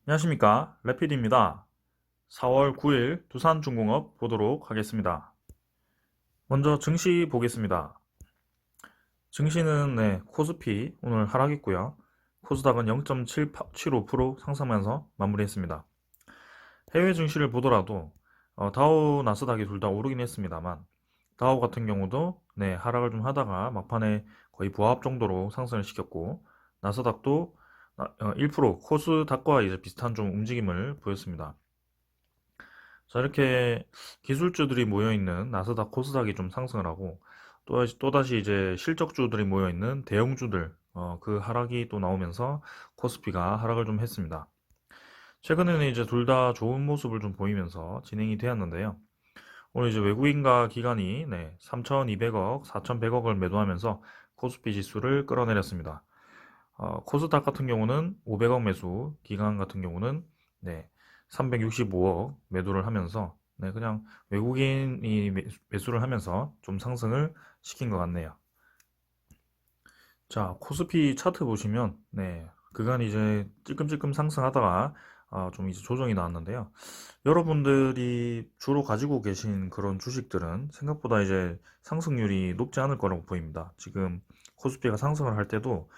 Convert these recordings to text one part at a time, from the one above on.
안녕하십니까, 레피드입니다. 4월 9일 두산중공업 보도록 하겠습니다. 먼저 증시 보겠습니다. 증시는 코스피 오늘 하락했고요. 코스닥은 0.75% 상승하면서 마무리했습니다. 해외 증시를 보더라도 다우, 나스닥이 둘 다 오르긴 했습니다만 다우 같은 경우도 하락을 좀 하다가 막판에 거의 부합 정도로 상승을 시켰고, 나스닥도 1% 코스닥과 이제 비슷한 좀 움직임을 보였습니다. 자, 이렇게 기술주들이 모여있는 나스닥, 코스닥이 좀 상승을 하고, 또다시 이제 실적주들이 모여있는 대형주들, 그 하락이 또 나오면서 코스피가 하락을 좀 했습니다. 최근에는 이제 둘 다 좋은 모습을 좀 보이면서 진행이 되었는데요. 오늘 이제 외국인과 기관이 3,200억, 4,100억을 매도하면서 코스피 지수를 끌어내렸습니다. 코스닥 같은 경우는 500억 매수, 기관 같은 경우는 365억 매도를 하면서 그냥 외국인이 매수를 하면서 좀 상승을 시킨 것 같네요. 자, 코스피 차트 보시면 그간 이제 찔끔찔끔 상승하다가 좀 이제 조정이 나왔는데요. 여러분들이 주로 가지고 계신 그런 주식들은 생각보다 이제 상승률이 높지 않을 거라고 보입니다. 지금 코스피가 상승을 할 때도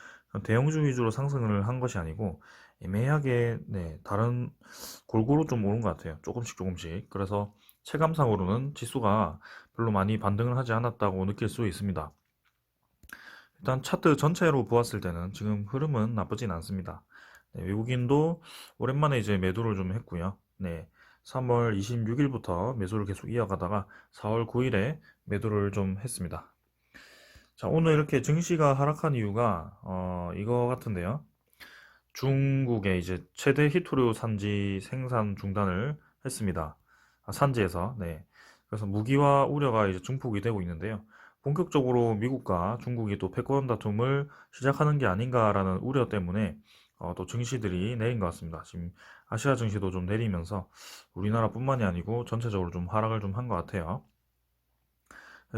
대형주 위주로 상승을 한 것이 아니고 애매하게 다른 골고루 좀 오른 것 같아요. 조금씩 조금씩. 그래서 체감상으로는 지수가 별로 많이 반등을 하지 않았다고 느낄 수 있습니다. 일단 차트 전체로 보았을 때는 지금 흐름은 나쁘진 않습니다. 외국인도 오랜만에 이제 매도를 좀 했고요. 3월 26일부터 매수를 계속 이어가다가 4월 9일에 매도를 좀 했습니다. 자, 오늘 이렇게 증시가 하락한 이유가 이거 같은데요. 중국의 이제 최대 히토류 산지 생산 중단을 했습니다. 산지에서. 그래서 무기화 우려가 이제 증폭이 되고 있는데요. 본격적으로 미국과 중국이 또 패권 다툼을 시작하는 게 아닌가라는 우려 때문에 또 증시들이 내린 것 같습니다. 지금 아시아 증시도 좀 내리면서 우리나라뿐만이 아니고 전체적으로 좀 하락을 좀 한 것 같아요.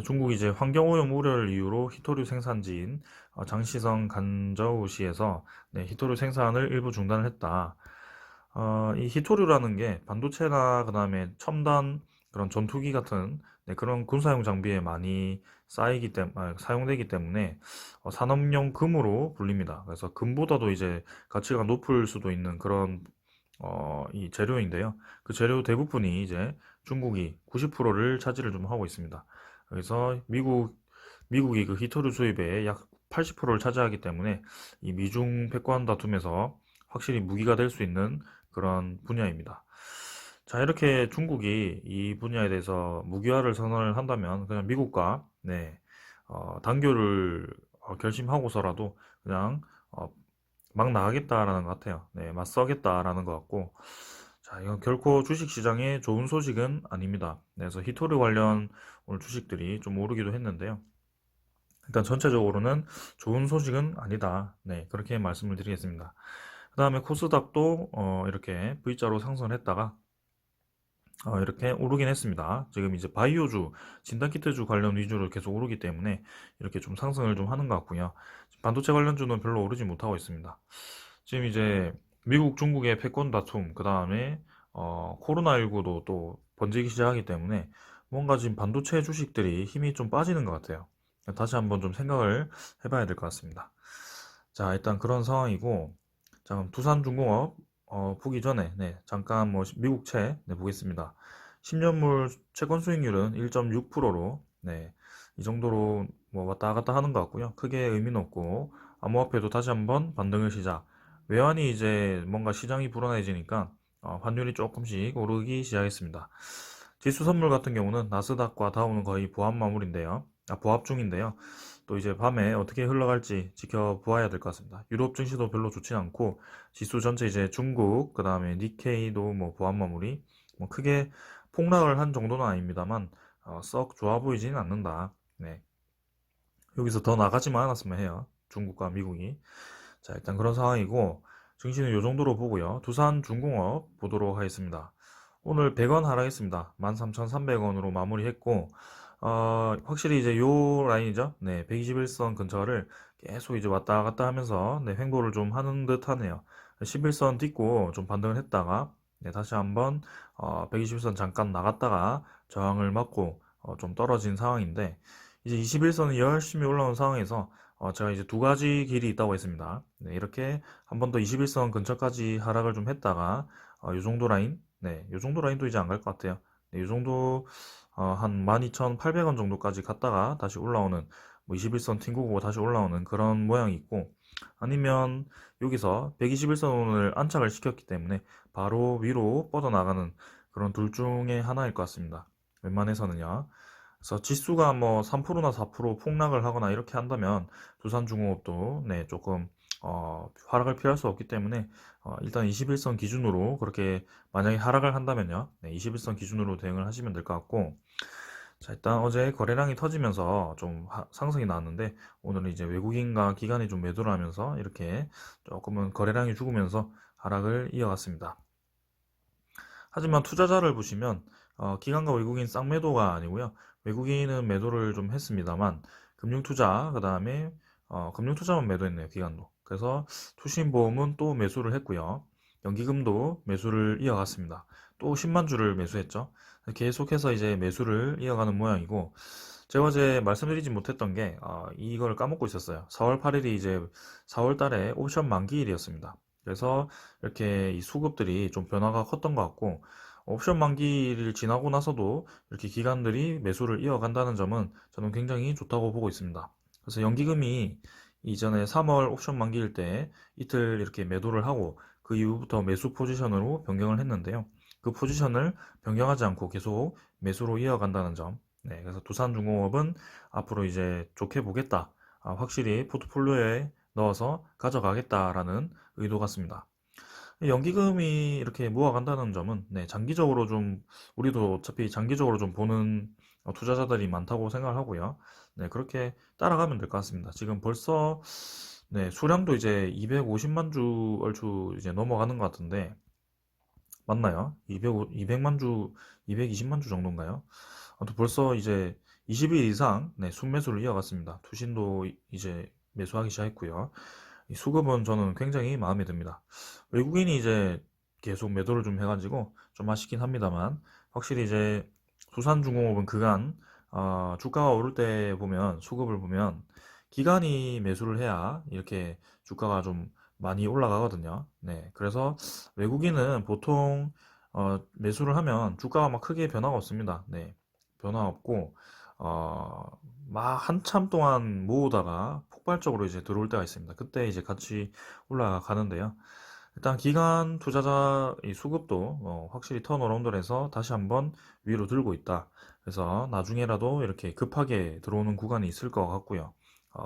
중국이 이제 환경오염 우려를 이유로 히토류 생산지인 장시성 간저우시에서 히토류 생산을 일부 중단을 했다. 이 히토류라는 게 반도체나 그다음에 첨단 그런 전투기 같은 그런 군사용 장비에 많이 사용되기 때문에 산업용 금으로 불립니다. 그래서 금보다도 이제 가치가 높을 수도 있는 그런 이 재료인데요. 그 재료 대부분이 이제 중국이 90%를 차지를 좀 하고 있습니다. 그래서 미국이 그 히토류 수입의 약 80%를 차지하기 때문에 이 미중 패권 다툼에서 확실히 무기가 될 수 있는 그런 분야입니다. 자, 이렇게 중국이 이 분야에 대해서 무기화를 선언을 한다면 그냥 미국과 단교를 결심하고서라도 그냥 막 나가겠다라는 것 같아요. 맞서겠다라는 것 같고, 자, 이건 결코 주식시장에 좋은 소식은 아닙니다. 그래서 히토류 관련 오늘 주식들이 좀 오르기도 했는데요. 일단 전체적으로는 좋은 소식은 아니다. 그렇게 말씀을 드리겠습니다. 그 다음에 코스닥도 이렇게 V자로 상승을 했다가 이렇게 오르긴 했습니다. 지금 이제 바이오주, 진단키트주 관련 위주로 계속 오르기 때문에 이렇게 좀 상승을 좀 하는 것 같고요. 반도체 관련주는 별로 오르지 못하고 있습니다. 지금 이제 미국, 중국의 패권 다툼, 그 다음에 코로나19도 또 번지기 시작하기 때문에 뭔가 지금 반도체 주식들이 힘이 좀 빠지는 것 같아요. 다시 한번 좀 생각을 해봐야 될 것 같습니다. 자, 일단 그런 상황이고, 자, 그럼 두산중공업 보기 전에 잠깐 뭐 미국채 보겠습니다. 10년물 채권 수익률은 1.6%로 이 정도로 뭐 왔다 갔다 하는 것 같고요. 크게 의미는 없고 암호화폐도 다시 한번 반등을 시작. 외환이 이제 뭔가 시장이 불안해지니까 환율이 조금씩 오르기 시작했습니다. 지수 선물 같은 경우는 나스닥과 다우는 거의 보합 마무리인데요. 보합 중인데요. 또 이제 밤에 어떻게 흘러갈지 지켜보아야 될 것 같습니다. 유럽 증시도 별로 좋지 않고 지수 전체 이제 중국 그 다음에 니케이도 뭐 보합 마무리 뭐 크게 폭락을 한 정도는 아닙니다만 썩 좋아 보이지는 않는다. 여기서 더 나가지만 않았으면 해요. 중국과 미국이. 자, 일단 그런 상황이고 증시는 이 정도로 보고요. 두산중공업 보도록 하겠습니다. 오늘 100원 하락했습니다. 13,300원으로 마무리했고 확실히 이제 요 라인이죠. 121선 근처를 계속 이제 왔다 갔다 하면서 횡보를 좀 하는 듯 하네요. 11선 딛고 좀 반등을 했다가 네, 다시 한번 120선 잠깐 나갔다가 저항을 맞고 좀 떨어진 상황인데 이제 21선이 열심히 올라온 상황에서 제가 이제 두 가지 길이 있다고 했습니다. 네, 이렇게 한 번 더 21선 근처까지 하락을 좀 했다가 요 정도 라인, 네, 요 정도 라인도 이제 안 갈 것 같아요. 네, 요 정도 한 12,800원 정도까지 갔다가 다시 올라오는 뭐 21선 튕기고 다시 올라오는 그런 모양이 있고 아니면 여기서 121선을 안착을 시켰기 때문에 바로 위로 뻗어나가는 그런 둘 중에 하나일 것 같습니다. 웬만해서는요. 그래서 지수가 뭐 3%나 4% 폭락을 하거나 이렇게 한다면 두산중공업도 네, 조금 하락을 피할 수 없기 때문에 일단 21선 기준으로 그렇게 만약에 하락을 한다면요. 네, 21선 기준으로 대응을 하시면 될 것 같고 자, 일단 어제 거래량이 터지면서 좀 상승이 나왔는데 오늘은 이제 외국인과 기관이 좀 매도를 하면서 이렇게 조금은 거래량이 죽으면서 하락을 이어갔습니다. 하지만 투자자를 보시면 기관과 외국인 쌍매도가 아니고요. 외국인은 매도를 좀 했습니다만 금융투자 그 다음에 금융투자만 매도했네요. 기관도. 그래서 투신보험은 또 매수를 했고요. 연기금도 매수를 이어갔습니다. 또 10만 주를 매수했죠. 계속해서 이제 매수를 이어가는 모양이고 제가 어제 말씀드리지 못했던 게 이걸 까먹고 있었어요. 4월 8일이 이제 4월 달에 옵션 만기일이었습니다. 그래서 이렇게 이 수급들이 좀 변화가 컸던 것 같고 옵션 만기를 지나고 나서도 이렇게 기관들이 매수를 이어간다는 점은 저는 굉장히 좋다고 보고 있습니다. 그래서 연기금이 이전에 3월 옵션 만기일 때 이틀 이렇게 매도를 하고 그 이후부터 매수 포지션으로 변경을 했는데요. 그 포지션을 변경하지 않고 계속 매수로 이어간다는 점. 네, 그래서 두산중공업은 앞으로 이제 좋게 보겠다. 확실히 포트폴리오에 넣어서 가져가겠다라는 의도 같습니다. 연기금이 이렇게 모아간다는 점은 네, 장기적으로 좀 우리도 어차피 장기적으로 좀 보는 투자자들이 많다고 생각을 하고요. 네, 그렇게 따라가면 될 것 같습니다. 지금 벌써 네, 수량도 이제 250만 주 얼추 이제 넘어가는 것 같은데 맞나요? 200만 주, 220만 주 정도인가요? 아무튼 벌써 이제 20일 이상 네, 순매수를 이어갔습니다. 투신도 이제 매수하기 시작했고요. 이 수급은 저는 굉장히 마음에 듭니다. 외국인이 이제 계속 매도를 좀 해가지고 좀 아쉽긴 합니다만 확실히 이제 두산중공업은 그간 주가가 오를 때 보면 수급을 보면 기관이 매수를 해야 이렇게 주가가 좀 많이 올라가거든요. 네, 그래서 외국인은 보통 매수를 하면 주가가 막 크게 변화가 없습니다. 네, 변화 없고 어, 막 한참 동안 모으다가 폭발적으로 이제 들어올 때가 있습니다. 그때 이제 같이 올라가는데요. 일단 기관 투자자 이 수급도 확실히 턴어라운드를 해서 다시 한번 위로 들고 있다. 그래서 나중에라도 이렇게 급하게 들어오는 구간이 있을 것 같고요.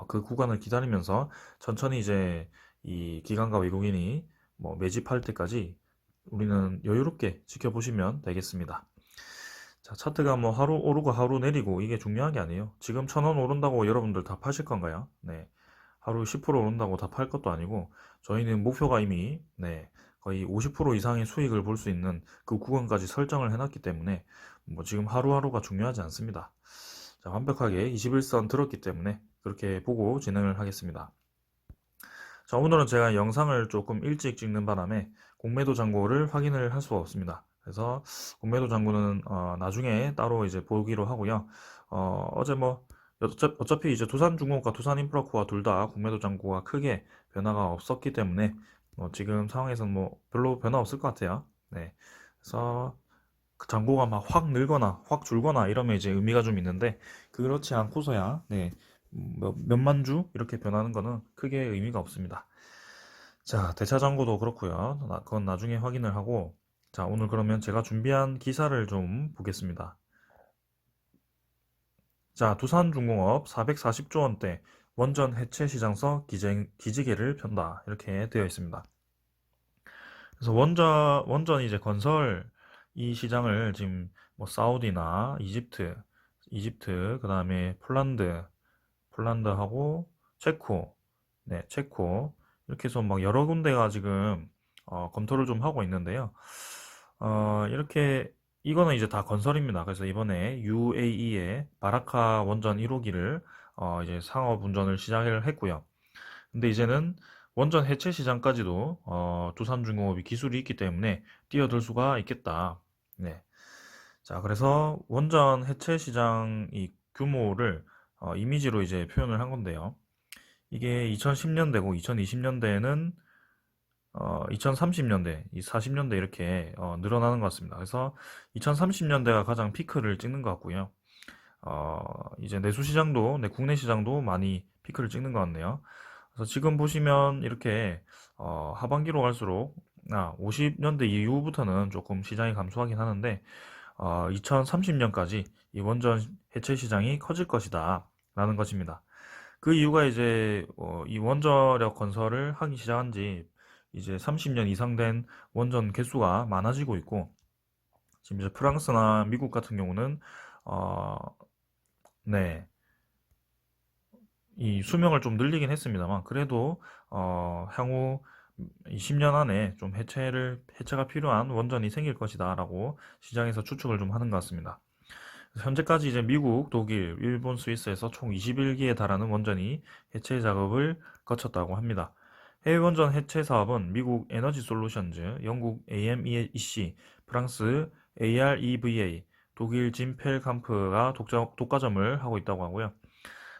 그 구간을 기다리면서 천천히 이제 이 기관과 외국인이 뭐 매집할 때까지 우리는 여유롭게 지켜보시면 되겠습니다. 자, 차트가 뭐 하루 오르고 하루 내리고 이게 중요한 게 아니에요. 지금 1,000원 오른다고 여러분들 다 파실 건가요? 네. 하루 10% 오른다고 다 팔 것도 아니고 저희는 목표가 이미 네, 거의 50% 이상의 수익을 볼 수 있는 그 구간까지 설정을 해놨기 때문에 뭐 지금 하루하루가 중요하지 않습니다. 자, 완벽하게 21선 들었기 때문에 그렇게 보고 진행을 하겠습니다. 자, 오늘은 제가 영상을 조금 일찍 찍는 바람에 공매도 잔고를 확인을 할 수가 없습니다. 그래서 공매도 잔고는 나중에 따로 이제 보기로 하고요. 어제 뭐 어차피 이제 두산중공업과 두산인프라코아 둘 다 공매도 잔고가 크게 변화가 없었기 때문에 지금 상황에서는 뭐 별로 변화 없을 것 같아요. 네. 그래서 그 잔고가 막 확 늘거나 확 줄거나 이러면 이제 의미가 좀 있는데 그렇지 않고서야 네, 몇만 주 이렇게 변하는 거는 크게 의미가 없습니다. 자, 대차 잔고도 그렇고요. 그건 나중에 확인을 하고 자, 오늘 그러면 제가 준비한 기사를 좀 보겠습니다. 자, 두산중공업 440조 원대 원전 해체 시장서 기지개를 편다 이렇게 되어 있습니다. 그래서 원전 이제 건설 이 시장을 지금 뭐 사우디나 이집트 그다음에 폴란드하고 체코, 네, 체코 이렇게 해서 막 여러 군데가 지금 검토를 좀 하고 있는데요. 이렇게 이거는 이제 다 건설입니다. 그래서 이번에 UAE의 바라카 원전 1호기를 이제 상업 운전을 시작을 했고요. 근데 이제는 원전 해체 시장까지도 두산중공업이 기술이 있기 때문에 뛰어들 수가 있겠다. 네. 자, 그래서 원전 해체 시장 이 규모를 이미지로 이제 표현을 한 건데요. 이게 2010년대고 2020년대에는 2030년대, 이 40년대 이렇게 늘어나는 것 같습니다. 그래서 2030년대가 가장 피크를 찍는 것 같고요. 이제 내수 시장도, 국내 시장도 많이 피크를 찍는 것 같네요. 그래서 지금 보시면 이렇게 하반기로 갈수록 50년대 이후부터는 조금 시장이 감소하긴 하는데 2030년까지 이 원전 해체 시장이 커질 것이다 라는 것입니다. 그 이유가 이제 이 원자력 건설을 하기 시작한 지 이제 30년 이상 된 원전 개수가 많아지고 있고 지금 이제 프랑스나 미국 같은 경우는 어, 네, 이 수명을 좀 늘리긴 했습니다만 그래도 향후 20년 안에 좀 해체가 필요한 원전이 생길 것이다라고 시장에서 추측을 좀 하는 것 같습니다. 현재까지 이제 미국, 독일, 일본, 스위스에서 총 21기에 달하는 원전이 해체 작업을 거쳤다고 합니다. 해외 원전 해체 사업은 미국 에너지 솔루션즈, 영국 AMEC, 프랑스 AREVA, 독일 진펠캄프가 독과점을 하고 있다고 하고요.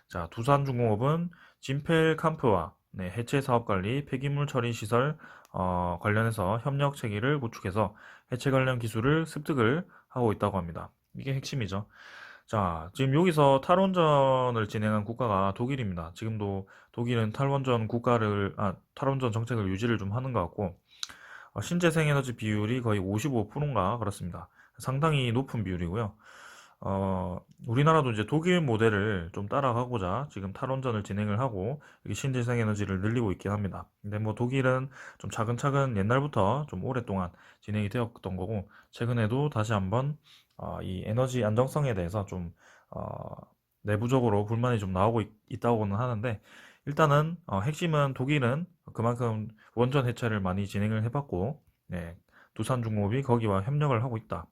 자, 두산중공업은 진펠캄프와 해체 사업 관리, 폐기물 처리 시설 관련해서 협력 체계를 구축해서 해체 관련 기술을 습득을 하고 있다고 합니다. 이게 핵심이죠. 자, 지금 여기서 탈원전을 진행한 국가가 독일입니다. 지금도 독일은 탈원전 정책을 유지를 좀 하는 것 같고, 신재생 에너지 비율이 거의 55%인가 그렇습니다. 상당히 높은 비율이고요. 우리나라도 이제 독일 모델을 좀 따라가고자 지금 탈원전을 진행을 하고 신재생 에너지를 늘리고 있긴 합니다. 근데 뭐 독일은 좀 차근차근 옛날부터 좀 오랫동안 진행이 되었던 거고 최근에도 다시 한번 이 에너지 안정성에 대해서 좀 어, 내부적으로 불만이 좀 나오고 있다고는 하는데 일단은 핵심은 독일은 그만큼 원전 해체를 많이 진행을 해봤고 네, 두산중공업이 거기와 협력을 하고 있다.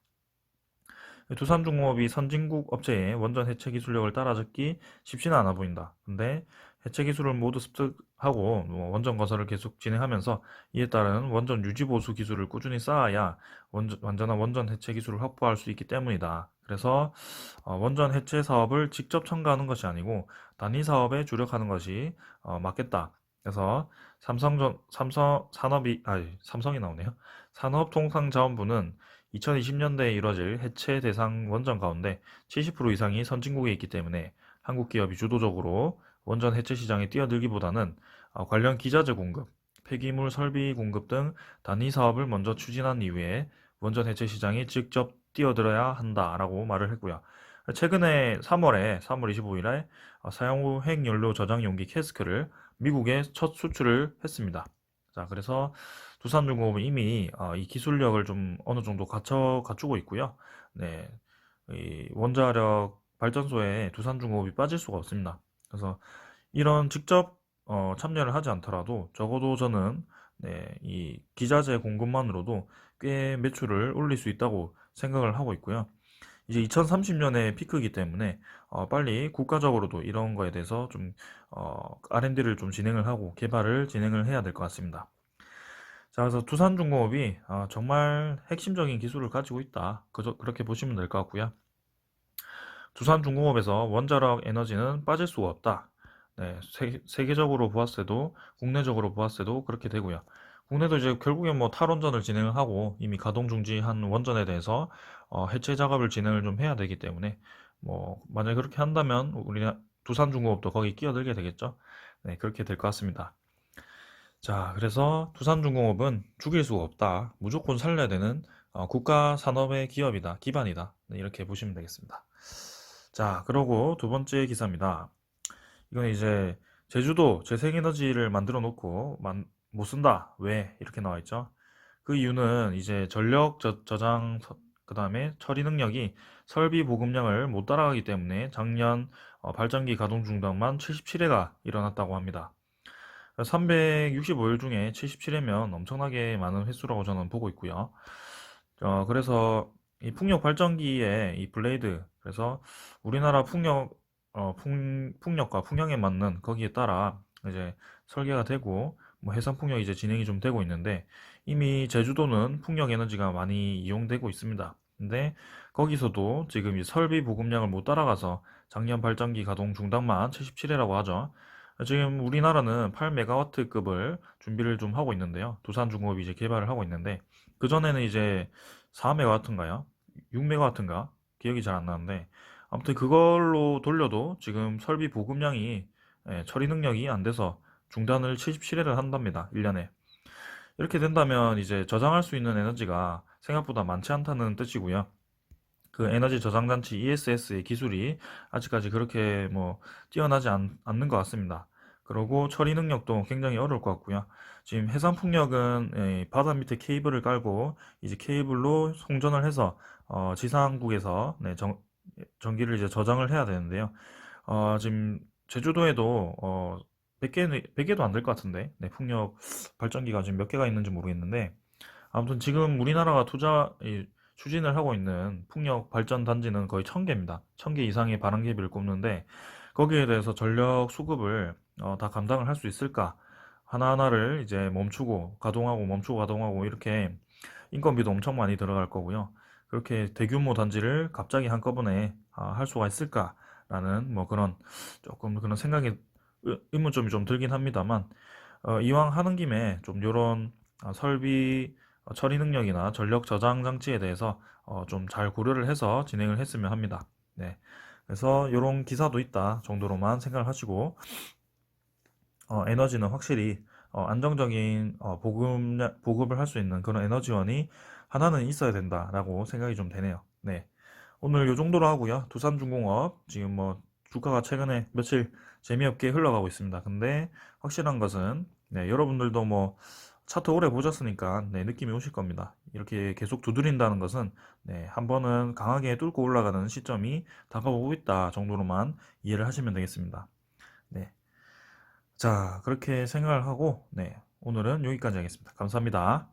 두산중공업이 선진국 업체의 원전 해체 기술력을 따라잡기 쉽지는 않아 보인다. 근데 해체 기술을 모두 습득하고 원전 건설을 계속 진행하면서 이에 따른 원전 유지 보수 기술을 꾸준히 쌓아야 완전한 원전 해체 기술을 확보할 수 있기 때문이다. 그래서 원전 해체 사업을 직접 첨가하는 것이 아니고 단위 사업에 주력하는 것이 맞겠다. 그래서 삼성이 나오네요. 산업통상자원부는 2020년대에 이뤄질 해체 대상 원전 가운데 70% 이상이 선진국에 있기 때문에 한국 기업이 주도적으로 원전 해체 시장에 뛰어들기보다는 관련 기자재 공급, 폐기물 설비 공급 등 단위 사업을 먼저 추진한 이후에 원전 해체 시장에 직접 뛰어들어야 한다라고 말을 했고요. 최근에 3월 25일에 사용 후 핵연료 저장 용기 캐스크를 미국에 첫 수출을 했습니다. 자, 그래서 두산중공업은 이미 이 기술력을 좀 어느 정도 갖추고 있고요. 네, 이 원자력 발전소에 두산중공업이 빠질 수가 없습니다. 그래서 이런 직접 참여를 하지 않더라도 적어도 저는 이 기자재 공급만으로도 꽤 매출을 올릴 수 있다고 생각을 하고 있고요. 이제 2030년에 피크이기 때문에 빨리 국가적으로도 이런 거에 대해서 좀 R&D를 좀 진행을 하고 개발을 진행을 해야 될 것 같습니다. 자, 그래서 두산중공업이 정말 핵심적인 기술을 가지고 있다. 그렇게 보시면 될 것 같고요. 두산중공업에서 원자력 에너지는 빠질 수가 없다. 네, 세계적으로 보았을 때도 국내적으로 보았을 때도 그렇게 되고요. 국내도 이제 결국엔 뭐 탈원전을 진행을 하고 이미 가동 중지한 원전에 대해서 해체 작업을 진행을 좀 해야 되기 때문에 뭐 만약에 그렇게 한다면 우리 두산중공업도 거기 끼어들게 되겠죠. 네, 그렇게 될 것 같습니다. 자, 그래서 두산중공업은 죽일 수가 없다. 무조건 살려야 되는 국가 산업의 기업이다. 기반이다. 네, 이렇게 보시면 되겠습니다. 자, 그러고 두 번째 기사입니다. 이건 이제 제주도 재생에너지를 만들어 놓고 못 쓴다. 왜? 이렇게 나와 있죠. 그 이유는 이제 전력 저장, 그 다음에 처리 능력이 설비 보급량을 못 따라가기 때문에 작년 발전기 가동 중단만 77회가 일어났다고 합니다. 365일 중에 77회면 엄청나게 많은 횟수라고 저는 보고 있고요. 그래서 이 풍력 발전기의 이 블레이드, 그래서 우리나라 풍력과 풍향에 맞는 거기에 따라 이제 설계가 되고 뭐 해상 풍력 이제 진행이 좀 되고 있는데 이미 제주도는 풍력 에너지가 많이 이용되고 있습니다. 근데 거기서도 지금 이 설비 보급량을 못 따라가서 작년 발전기 가동 중단만 77회라고 하죠. 지금 우리나라는 8메가와트급을 준비를 좀 하고 있는데요. 두산중공업이 이제 개발을 하고 있는데 그전에는 이제 4메가와트인가요? 6메가와트인가? 기억이 잘 안 나는데 아무튼 그걸로 돌려도 지금 설비 보급량이 처리 능력이 안 돼서 중단을 77회를 한답니다. 1년에. 이렇게 된다면 이제 저장할 수 있는 에너지가 생각보다 많지 않다는 뜻이고요. 그 에너지 저장 장치 ESS의 기술이 아직까지 그렇게 뭐 뛰어나지 않는 것 같습니다. 그리고 처리 능력도 굉장히 어려울 것 같고요. 지금 해상 풍력은 바다 밑에 케이블을 깔고 이제 케이블로 송전을 해서 지상국에서 전기를 이제 저장을 해야 되는데요. 지금 제주도에도 100개도 안 될 것 같은데 풍력 발전기가 지금 몇 개가 있는지 모르겠는데 아무튼 지금 우리나라가 추진을 하고 있는 풍력 발전 단지는 거의 1000개입니다. 1000개 이상의 발안개비를 꼽는데 거기에 대해서 전력 수급을 다 감당을 할 수 있을까? 하나하나를 이제 멈추고 가동하고 멈추고 가동하고 이렇게 인건비도 엄청 많이 들어갈 거고요. 그렇게 대규모 단지를 갑자기 한꺼번에 할 수가 있을까라는 뭐 그런 조금 그런 생각이 의문점이 좀 들긴 합니다만 이왕 하는 김에 좀 이런 설비 처리 능력이나 전력 저장 장치에 대해서 좀 잘 고려를 해서 진행을 했으면 합니다. 네. 그래서 이런 기사도 있다 정도로만 생각을 하시고 에너지는 확실히 안정적인 보급을 할 수 있는 그런 에너지원이 하나는 있어야 된다라고 생각이 좀 되네요. 네. 오늘 요 정도로 하고요. 두산중공업 지금 뭐 주가가 최근에 며칠 재미없게 흘러가고 있습니다. 근데 확실한 것은 여러분들도 뭐 차트 오래 보셨으니까 느낌이 오실 겁니다. 이렇게 계속 두드린다는 것은 한 번은 강하게 뚫고 올라가는 시점이 다가오고 있다 정도로만 이해를 하시면 되겠습니다. 네. 자, 그렇게 생각을 하고 오늘은 여기까지 하겠습니다. 감사합니다.